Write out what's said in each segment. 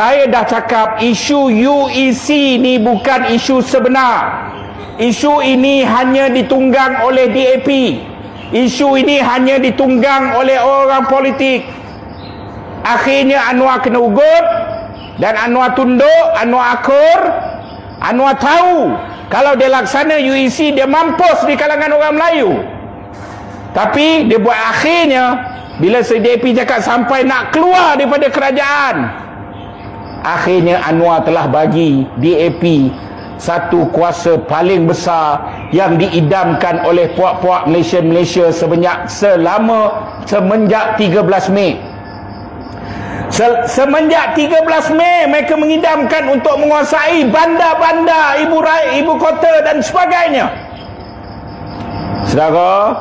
Saya dah cakap isu UEC ni bukan isu sebenar. Isu ini hanya ditunggang oleh DAP. Isu ini hanya ditunggang oleh orang politik. Akhirnya Anwar kena ugut, dan Anwar tunduk, Anwar akur. Anwar tahu kalau dia laksana UEC dia mampus di kalangan orang Melayu. Tapi dia buat akhirnya, bila DAP cakap sampai nak keluar daripada kerajaan, akhirnya Anwar telah bagi DAP satu kuasa paling besar yang diidamkan oleh puak-puak Malaysia semenjak 13 Mei. Semenjak 13 Mei mereka mengidamkan untuk menguasai bandar-bandar ibu kota dan sebagainya. Saudara,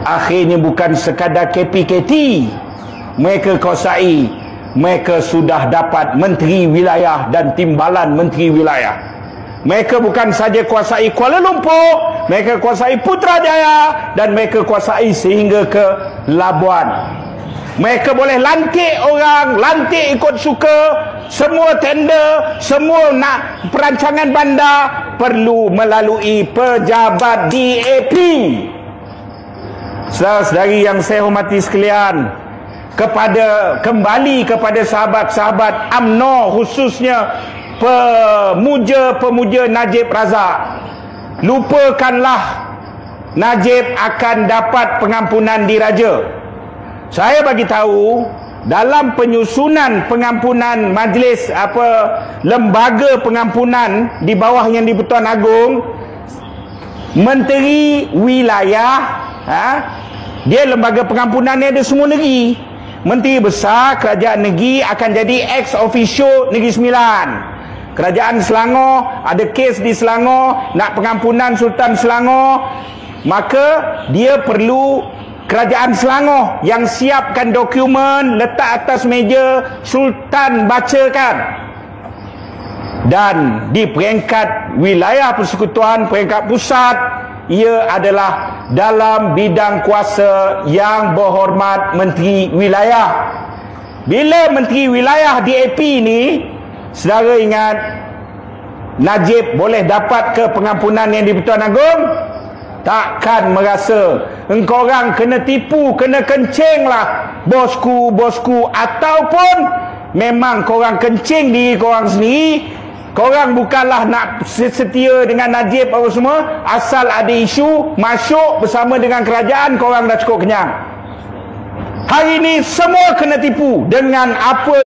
akhirnya bukan sekadar KPKT mereka kuasai, mereka sudah dapat menteri wilayah dan timbalan menteri wilayah. Mereka bukan saja kuasai Kuala Lumpur, mereka kuasai Putrajaya, dan mereka kuasai sehingga ke Labuan. Mereka boleh lantik orang, lantik ikut suka. Semua tender, semua nak perancangan bandar perlu melalui pejabat DAP. Saudara-saudari yang saya hormati sekalian, kembali kepada sahabat-sahabat UMNO, khususnya pemuja Najib Razak, lupakanlah Najib akan dapat pengampunan diraja. Saya bagi tahu dalam penyusunan pengampunan majlis lembaga pengampunan di bawah Yang di-Pertuan Agong, menteri wilayah, dia lembaga pengampunan ni ada semua negeri. Menteri besar kerajaan negeri akan jadi ex officio Negeri Sembilan. Kerajaan Selangor ada kes di Selangor nak pengampunan Sultan Selangor, maka dia perlu Kerajaan Selangor yang siapkan dokumen, letak atas meja, Sultan bacakan. Dan di peringkat wilayah persekutuan, peringkat pusat, ia adalah dalam bidang kuasa yang berhormat Menteri Wilayah. Bila Menteri Wilayah DAP ni, saudara ingat, Najib boleh dapat ke pengampunan Yang di-Pertuan Agong? Takkan merasa engkau orang kena tipu, kena kencing lah bosku, ataupun memang korang kencing diri korang sendiri. Korang bukanlah nak setia dengan Najib apa semua, asal ada isu masuk bersama dengan kerajaan, korang dah cukup kenyang. Hari ini semua kena tipu dengan apa